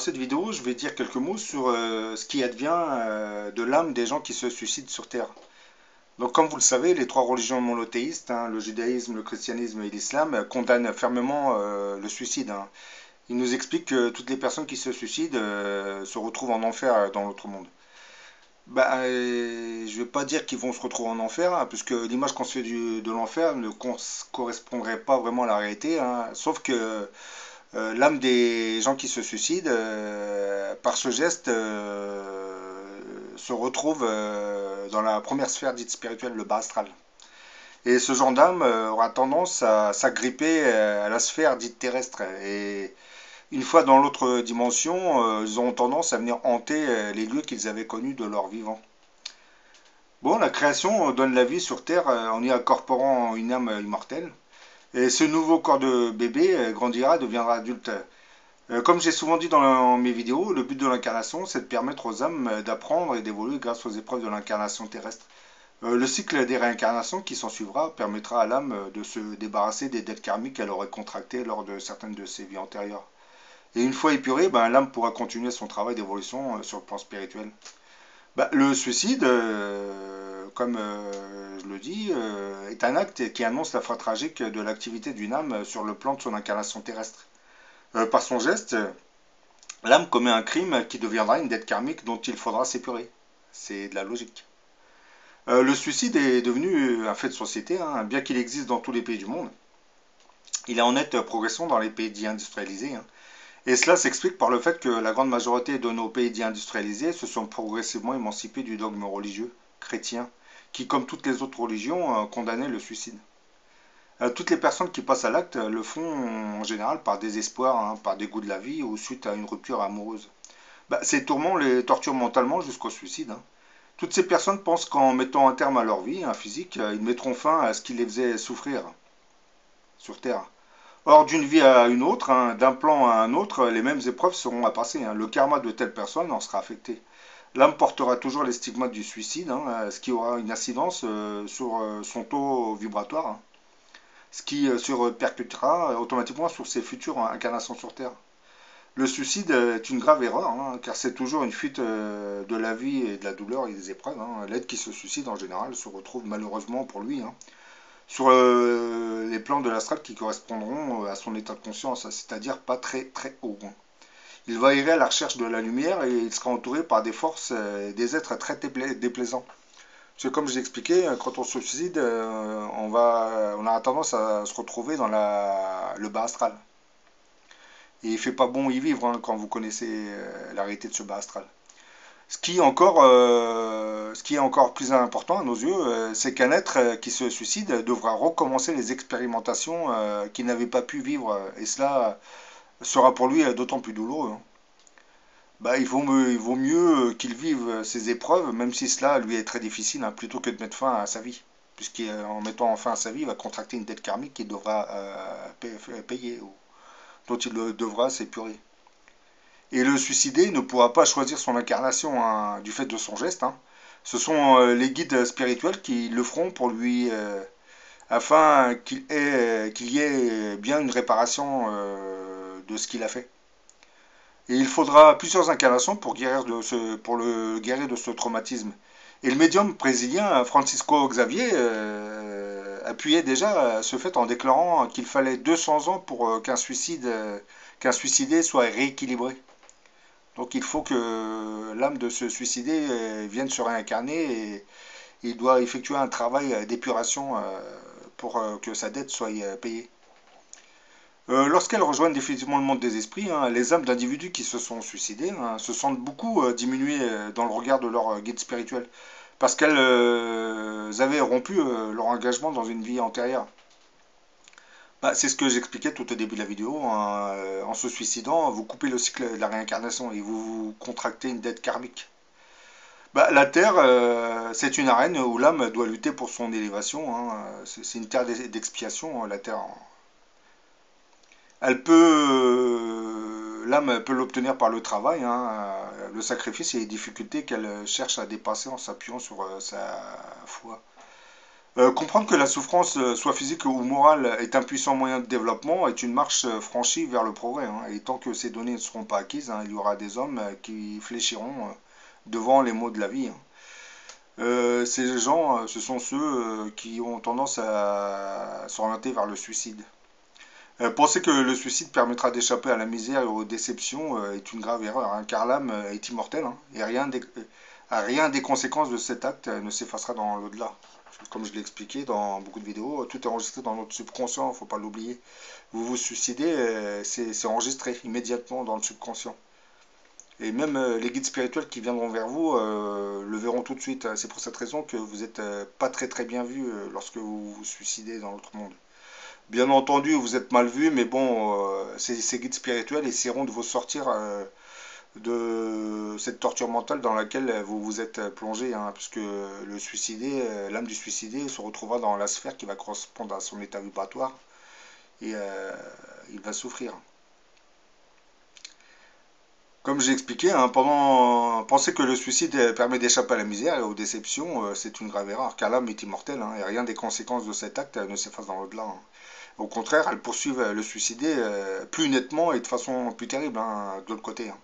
Cette vidéo, je vais dire quelques mots sur ce qui advient de l'âme des gens qui se suicident sur Terre. Donc, comme vous le savez, les trois religions monothéistes, hein, le judaïsme, le christianisme et l'islam, condamnent fermement le suicide, hein. Ils nous expliquent que toutes les personnes qui se suicident se retrouvent en enfer dans l'autre monde. Je ne vais pas dire qu'ils vont se retrouver en enfer, hein, puisque l'image qu'on se fait de l'enfer ne correspondrait pas vraiment à la réalité, hein. Sauf que l'âme des gens qui se suicident, par ce geste, se retrouve dans la première sphère dite spirituelle, le bas astral. Et ce genre d'âme aura tendance à s'agripper à la sphère dite terrestre. Et une fois dans l'autre dimension, ils auront tendance à venir hanter les lieux qu'ils avaient connus de leur vivant. Bon, la création donne la vie sur Terre en y incorporant une âme immortelle. Et ce nouveau corps de bébé grandira, deviendra adulte. Comme j'ai souvent dit dans mes vidéos, le but de l'incarnation, c'est de permettre aux âmes d'apprendre et d'évoluer grâce aux épreuves de l'incarnation terrestre. Le cycle des réincarnations qui s'ensuivra permettra à l'âme de se débarrasser des dettes karmiques qu'elle aurait contractées lors de certaines de ses vies antérieures. Et une fois épurée, l'âme pourra continuer son travail d'évolution sur le plan spirituel. Le suicide, comme je le dis, est un acte qui annonce la fin tragique de l'activité d'une âme sur le plan de son incarnation terrestre. Par son geste, l'âme commet un crime qui deviendra une dette karmique dont il faudra s'épurer. C'est de la logique. Le suicide est devenu un fait de société, hein, bien qu'il existe dans tous les pays du monde. Il est en nette progression dans les pays dits industrialisés, hein. Et cela s'explique par le fait que la grande majorité de nos pays dits industrialisés se sont progressivement émancipés du dogme religieux chrétien, qui, comme toutes les autres religions, condamnait le suicide. Toutes les personnes qui passent à l'acte le font en général par désespoir, hein, par dégoût de la vie ou suite à une rupture amoureuse. Ces tourments les torturent mentalement jusqu'au suicide, hein. Toutes ces personnes pensent qu'en mettant un terme à leur vie, hein, physique, ils mettront fin à ce qui les faisait souffrir sur Terre. Or, d'une vie à une autre, hein, d'un plan à un autre, les mêmes épreuves seront à passer, hein. Le karma de telle personne en sera affecté. L'âme portera toujours les stigmates du suicide, hein, ce qui aura une incidence sur son taux vibratoire, hein, ce qui se répercutera automatiquement sur ses futures incarnations sur Terre. Le suicide est une grave erreur, hein, car c'est toujours une fuite de la vie et de la douleur et des épreuves, hein. L'être qui se suicide en général se retrouve malheureusement pour lui, hein, sur les plans de l'astral qui correspondront à son état de conscience, c'est-à-dire pas très très haut, hein. Il va errer à la recherche de la lumière et il sera entouré par des forces et des êtres très déplaisants. Parce que comme je l'ai expliqué, quand on se suicide, on a tendance à se retrouver dans le bas astral. Et il fait pas bon y vivre, hein, quand vous connaissez la réalité de ce bas astral. Ce qui est encore plus important à nos yeux, c'est qu'un être qui se suicide devra recommencer les expérimentations qu'il n'avait pas pu vivre. Et cela sera pour lui d'autant plus douloureux, hein. Il vaut mieux qu'il vive ses épreuves, même si cela lui est très difficile, hein, plutôt que de mettre fin à sa vie. Puisqu'en mettant fin à sa vie, il va contracter une dette karmique qu'il devra payer, ou dont il devra s'épurer. Et le suicidé ne pourra pas choisir son incarnation, hein, du fait de son geste, hein. Ce sont les guides spirituels qui le feront pour lui, afin qu'il y ait bien une réparation de ce qu'il a fait. Et il faudra plusieurs incarnations pour le guérir de ce traumatisme. Et le médium brésilien Francisco Xavier appuyait déjà ce fait en déclarant qu'il fallait 200 ans pour qu'un suicidé soit rééquilibré. Donc il faut que l'âme de ce suicidé vienne se réincarner et il doit effectuer un travail d'épuration pour que sa dette soit payée. Lorsqu'elles rejoignent définitivement le monde des esprits, hein, les âmes d'individus qui se sont suicidés, hein, se sentent beaucoup diminuées dans le regard de leur guide spirituel, parce qu'elles avaient rompu leur engagement dans une vie antérieure. C'est ce que j'expliquais tout au début de la vidéo, hein. En se suicidant, vous coupez le cycle de la réincarnation et vous contractez une dette karmique. La Terre, c'est une arène où l'âme doit lutter pour son élévation, hein. C'est une terre d'expiation, la Terre. L'âme peut l'obtenir par le travail, hein, le sacrifice et les difficultés qu'elle cherche à dépasser en s'appuyant sur sa foi. Comprendre que la souffrance, soit physique ou morale, est un puissant moyen de développement est une marche franchie vers le progrès, hein. Et tant que ces données ne seront pas acquises, hein, il y aura des hommes qui fléchiront devant les maux de la vie, hein. Ces gens, ce sont ceux qui ont tendance à s'orienter vers le suicide. Penser que le suicide permettra d'échapper à la misère et aux déceptions est une grave erreur, hein, car l'âme est immortelle, hein, et rien des conséquences de cet acte ne s'effacera dans l'au-delà. Comme je l'ai expliqué dans beaucoup de vidéos, tout est enregistré dans notre subconscient, il ne faut pas l'oublier. Vous vous suicidez, c'est enregistré immédiatement dans le subconscient. Et même les guides spirituels qui viendront vers vous le verront tout de suite. C'est pour cette raison que vous n'êtes pas très bien vu lorsque vous vous suicidez dans l'autre monde. Bien entendu, vous êtes mal vu, mais bon, ces guides spirituels essaieront de vous sortir de cette torture mentale dans laquelle vous vous êtes plongé, hein, puisque le suicidé, l'âme du suicidé se retrouvera dans la sphère qui va correspondre à son état vibratoire et il va souffrir. Comme j'ai expliqué, hein, penser que le suicide permet d'échapper à la misère et aux déceptions, c'est une grave erreur, car l'âme est immortelle, hein, et rien des conséquences de cet acte ne s'efface dans l'au-delà, hein. Au contraire, elles poursuivent le suicidé plus nettement et de façon plus terrible, hein, de l'autre côté, hein.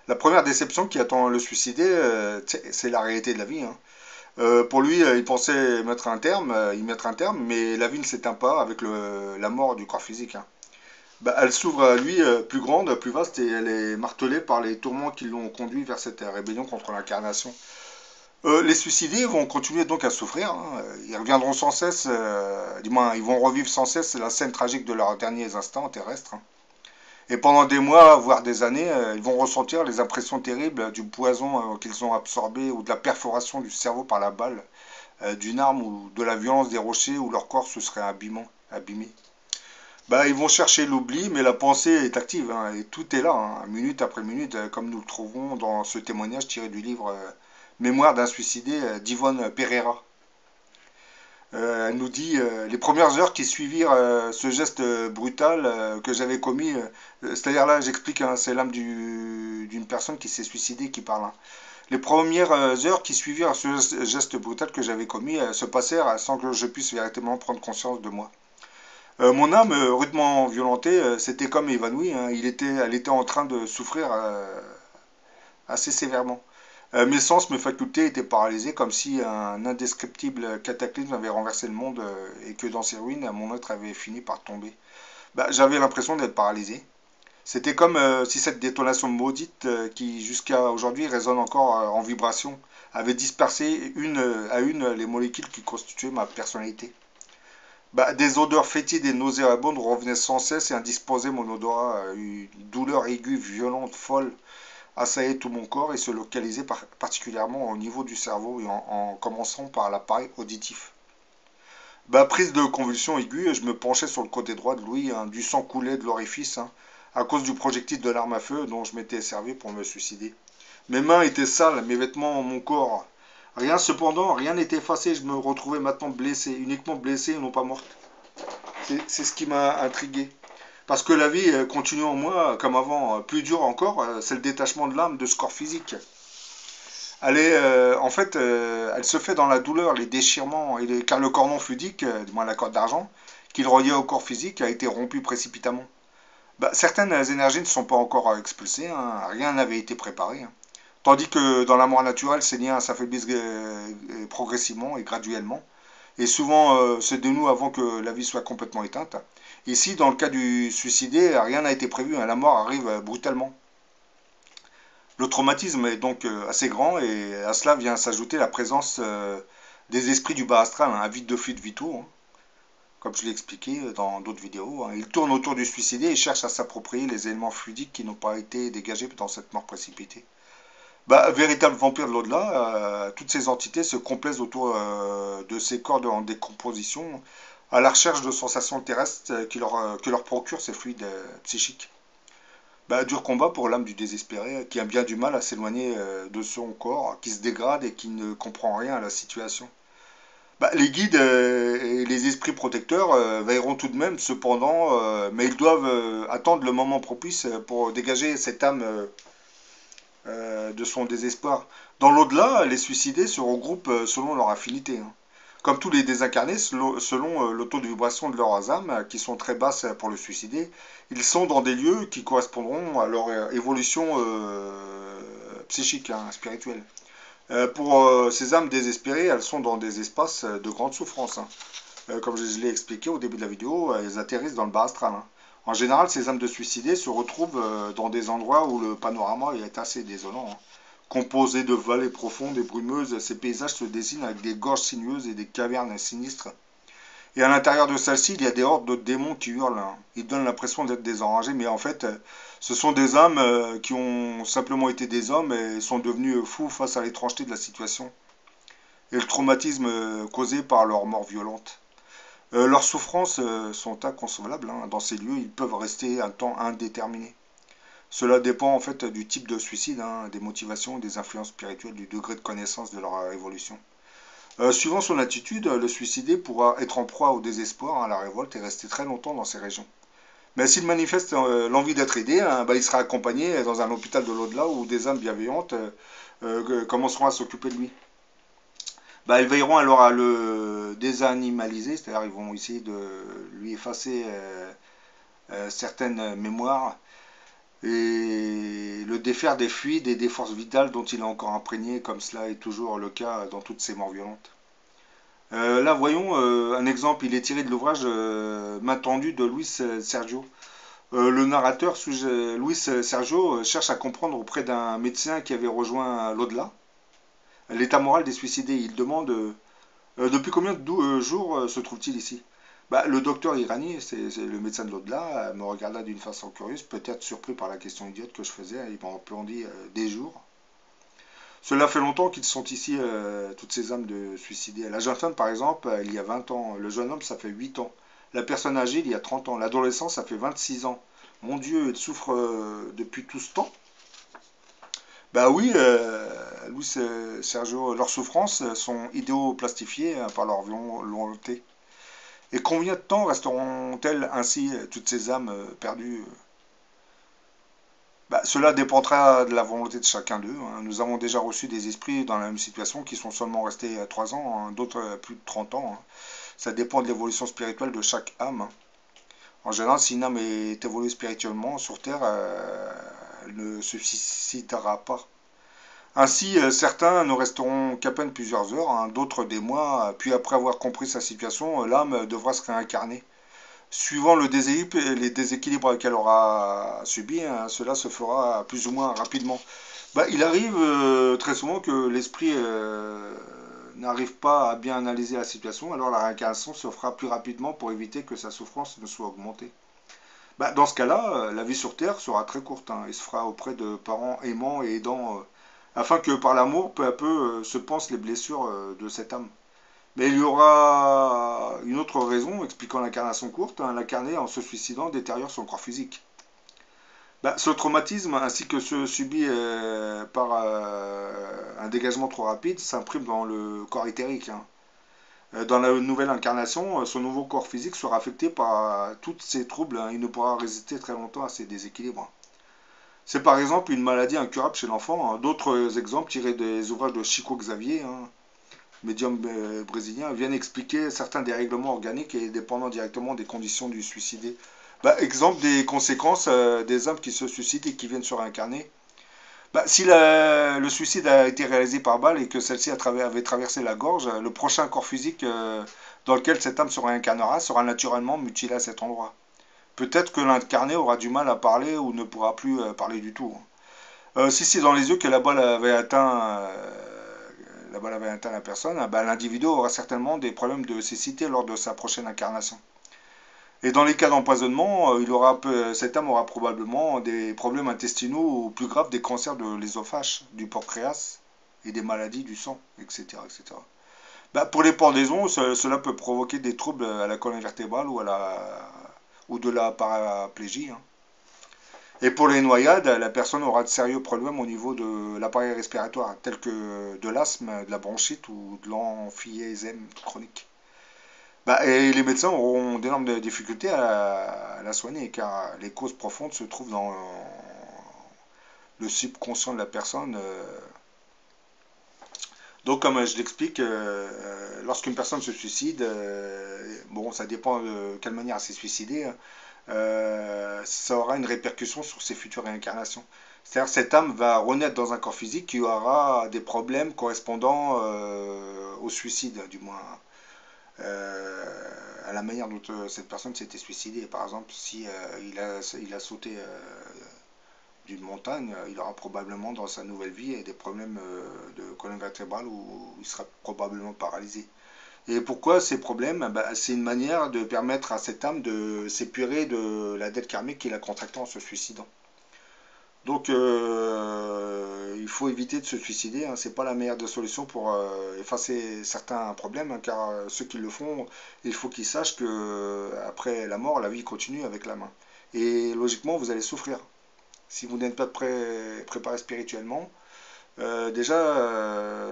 La première déception qui attend le suicidé, c'est la réalité de la vie, hein. Pour lui, il pensait y mettre un terme, mais la vie ne s'éteint pas avec la mort du corps physique, hein. Bah, elle s'ouvre à lui plus grande, plus vaste, et elle est martelée par les tourments qui l'ont conduit vers cette rébellion contre l'incarnation. Les suicidés vont continuer donc à souffrir, hein. Ils reviendront sans cesse, du moins ils vont revivre sans cesse la scène tragique de leurs derniers instants terrestres, hein. Et pendant des mois, voire des années, ils vont ressentir les impressions terribles du poison qu'ils ont absorbé ou de la perforation du cerveau par la balle, d'une arme ou de la violence des rochers où leur corps se serait abîmé. Bah, ils vont chercher l'oubli, mais la pensée est active, hein, et tout est là, hein, minute après minute, comme nous le trouvons dans ce témoignage tiré du livre Mémoire d'un suicidé d'Yvonne Pereira. Elle nous dit les premières heures qui suivirent ce geste brutal que j'avais commis, c'est-à-dire là j'explique, hein, c'est l'âme d'une personne qui s'est suicidée qui parle, hein. Les premières heures qui suivirent ce geste brutal que j'avais commis se passèrent sans que je puisse véritablement prendre conscience de moi. Mon âme, rudement violentée, s'était comme évanouie, hein. Elle était en train de souffrir assez sévèrement. Mes sens, mes facultés étaient paralysées comme si un indescriptible cataclysme avait renversé le monde et que dans ses ruines, mon être avait fini par tomber. Bah, j'avais l'impression d'être paralysé. C'était comme si cette détonation maudite, qui jusqu'à aujourd'hui résonne encore en vibration, avait dispersé une à une les molécules qui constituaient ma personnalité. Bah, des odeurs fétides et nauséabondes revenaient sans cesse et indisposaient mon odorat. Une douleur aiguë, violente, folle assaillait tout mon corps et se localisait particulièrement au niveau du cerveau et en commençant par l'appareil auditif. Bah, prise de convulsions aiguës, je me penchais sur le côté droit de l'ouïe, hein, du sang coulait de l'orifice, hein, à cause du projectile de l'arme à feu dont je m'étais servi pour me suicider. Mes mains étaient sales, mes vêtements, mon corps. Rien cependant, rien n'était effacé, je me retrouvais maintenant blessé, uniquement blessé et non pas morte. C'est ce qui m'a intrigué. Parce que la vie continue en moi comme avant. Plus dur encore, c'est le détachement de l'âme de ce corps physique. Elle se fait dans la douleur, les déchirements, car le cordon fluidique, du moins la corde d'argent, qu'il reliait au corps physique, a été rompu précipitamment. Bah, certaines énergies ne sont pas encore expulsées, hein, rien n'avait été préparé, hein. Tandis que dans la mort naturelle, ces liens s'affaiblissent progressivement et graduellement, et souvent se dénouent avant que la vie soit complètement éteinte. Ici, dans le cas du suicidé, rien n'a été prévu, hein, la mort arrive brutalement. Le traumatisme est donc assez grand et à cela vient s'ajouter la présence des esprits du bas astral, hein, avides de fluides vitaux, hein, comme je l'ai expliqué dans d'autres vidéos, hein. Ils tournent autour du suicidé et cherchent à s'approprier les éléments fluidiques qui n'ont pas été dégagés dans cette mort précipitée. Bah, véritable vampire de l'au-delà, toutes ces entités se complaisent autour de ces corps en décomposition à la recherche de sensations terrestres que leur procurent ces fluides psychiques. Bah, dur combat pour l'âme du désespéré qui a bien du mal à s'éloigner de son corps, qui se dégrade et qui ne comprend rien à la situation. Bah, les guides et les esprits protecteurs veilleront tout de même, cependant, mais ils doivent attendre le moment propice pour dégager cette âme de son désespoir. Dans l'au-delà, les suicidés se regroupent selon leur affinité, hein. Comme tous les désincarnés, selon le taux de vibration de leurs âmes, qui sont très basses pour le suicider, ils sont dans des lieux qui correspondront à leur évolution psychique, hein, spirituelle. Pour ces âmes désespérées, elles sont dans des espaces de grande souffrance, hein. Comme je l'ai expliqué au début de la vidéo, elles atterrissent dans le bas astral, hein. En général, ces âmes de suicidés se retrouvent dans des endroits où le panorama est assez désolant, hein. Composés de vallées profondes et brumeuses, ces paysages se dessinent avec des gorges sinueuses et des cavernes sinistres. Et à l'intérieur de celles-ci, il y a des hordes de démons qui hurlent, hein. Ils donnent l'impression d'être désenragés, mais en fait, ce sont des âmes qui ont simplement été des hommes et sont devenus fous face à l'étrangeté de la situation et le traumatisme causé par leur mort violente. Leurs souffrances sont inconsolables, hein. Dans ces lieux, ils peuvent rester un temps indéterminé. Cela dépend en fait du type de suicide, hein, des motivations, des influences spirituelles, du degré de connaissance de leur évolution. Suivant son attitude, le suicidé pourra être en proie au désespoir, hein, à la révolte et rester très longtemps dans ces régions. Mais s'il manifeste l'envie d'être aidé, hein, bah, il sera accompagné dans un hôpital de l'au-delà où des âmes bienveillantes commenceront à s'occuper de lui. Bah, ils veilleront alors à le désanimaliser, c'est-à-dire ils vont essayer de lui effacer certaines mémoires et le défaire des fluides et des forces vitales dont il est encore imprégné, comme cela est toujours le cas dans toutes ces morts violentes. Là, voyons un exemple, il est tiré de l'ouvrage Main tendue de Luis Sergio. Le narrateur, Luis Sergio, cherche à comprendre auprès d'un médecin qui avait rejoint l'au-delà l'état moral des suicidés. Il demande depuis combien de jours se trouve-t-il ici? Bah, le docteur Irani, c'est le médecin de l'au-delà, me regarda d'une façon curieuse, peut-être surpris par la question idiote que je faisais. Il m'a répondit des jours. Cela fait longtemps qu'ils sont ici, toutes ces âmes de suicidés. La jeune femme, par exemple, il y a 20 ans. Le jeune homme, ça fait 8 ans. La personne âgée, il y a 30 ans. L'adolescent, ça fait 26 ans. Mon Dieu, il souffre depuis tout ce temps. Bah oui, Louis Sergio, leurs souffrances sont idéoplastifiées par leur volonté. Et combien de temps resteront-elles ainsi, toutes ces âmes perdues? Bah, cela dépendra de la volonté de chacun d'eux, hein. Nous avons déjà reçu des esprits dans la même situation qui sont seulement restés 3 ans, hein, d'autres plus de 30 ans, hein. Ça dépend de l'évolution spirituelle de chaque âme, hein. En général, si une âme est évoluée spirituellement sur Terre, elle ne se suicidera pas. Ainsi, certains ne resteront qu'à peine plusieurs heures, hein, d'autres des mois, puis après avoir compris sa situation, l'âme devra se réincarner. Suivant les déséquilibres qu'elle aura subis, hein, cela se fera plus ou moins rapidement. Bah, il arrive très souvent que l'esprit n'arrive pas à bien analyser la situation, alors la réincarnation se fera plus rapidement pour éviter que sa souffrance ne soit augmentée. Bah, dans ce cas-là, la vie sur Terre sera très courte, hein, et se fera auprès de parents aimants et aidants, afin que par l'amour, peu à peu, se pansent les blessures de cette âme. Mais il y aura une autre raison expliquant l'incarnation courte, hein. L'incarné, en se suicidant, détériore son corps physique. Bah, ce traumatisme, ainsi que ceux subis par un dégagement trop rapide, s'imprime dans le corps éthérique, hein. Dans la nouvelle incarnation, son nouveau corps physique sera affecté par tous ces troubles, hein. Il ne pourra résister très longtemps à ces déséquilibres. C'est par exemple une maladie incurable chez l'enfant, hein. D'autres exemples tirés des ouvrages de Chico Xavier, hein, médium brésilien, viennent expliquer certains dérèglements organiques et dépendant directement des conditions du suicidé. Bah, exemple des conséquences des âmes qui se suicident et qui viennent se réincarner. Bah, si le suicide a été réalisé par balle et que celle-ci avait traversé la gorge, le prochain corps physique dans lequel cette âme se réincarnera sera naturellement mutilé à cet endroit. Peut-être que l'incarné aura du mal à parler ou ne pourra plus parler du tout, hein. Si c'est dans les yeux que la balle avait atteint la personne, bah, l'individu aura certainement des problèmes de cécité lors de sa prochaine incarnation. Et dans les cas d'empoisonnement, cette âme aura probablement des problèmes intestinaux ou plus graves, des cancers de l'œsophage, du pancréas et des maladies du sang, etc. etc. Bah, pour les pendaisons, cela peut provoquer des troubles à la colonne vertébrale ou de la paraplégie, hein. Et pour les noyades, la personne aura de sérieux problèmes au niveau de l'appareil respiratoire, tels que de l'asthme, de la bronchite ou de l'emphysème chronique. Bah, et les médecins auront d'énormes difficultés à la soigner, car les causes profondes se trouvent dans le subconscient de la personne, Donc, comme je l'explique, lorsqu'une personne se suicide, bon, ça dépend de quelle manière elle s'est suicidée, hein, ça aura une répercussion sur ses futures réincarnations. C'est-à-dire que cette âme va renaître dans un corps physique qui aura des problèmes correspondant au suicide, du moins à la manière dont cette personne s'était suicidée. Par exemple, si il a sauté d'une montagne, il aura probablement dans sa nouvelle vie des problèmes de colonne vertébrale où il sera probablement paralysé. Et pourquoi ces problèmes? Bah, c'est une manière de permettre à cette âme de s'épurer de la dette karmique qu'il a contractée en se suicidant. Donc il faut éviter de se suicider, hein. C'est pas la meilleure des solutions pour effacer certains problèmes, hein, car ceux qui le font, il faut qu'ils sachent que après la mort, la vie continue avec la main. Et logiquement, vous allez souffrir. Si vous n'êtes pas préparé spirituellement, déjà,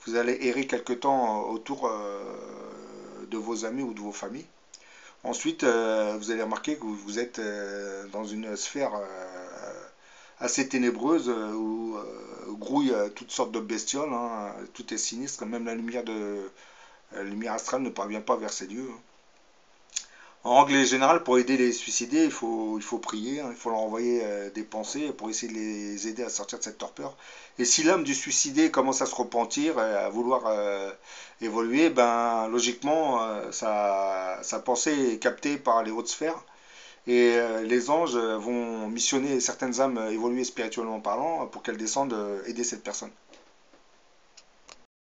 vous allez errer quelque temps autour de vos amis ou de vos familles. Ensuite, vous allez remarquer que vous êtes dans une sphère assez ténébreuse où grouillent toutes sortes de bestioles, hein. Tout est sinistre, même la lumière astrale ne parvient pas vers ces lieux, hein. En règle générale, pour aider les suicidés, il faut prier, hein, il faut leur envoyer des pensées pour essayer de les aider à sortir de cette torpeur. Et si l'âme du suicidé commence à se repentir, à vouloir évoluer, ben logiquement, sa pensée est captée par les hautes sphères. Et les anges vont missionner certaines âmes évoluées spirituellement parlant pour qu'elles descendent aider cette personne.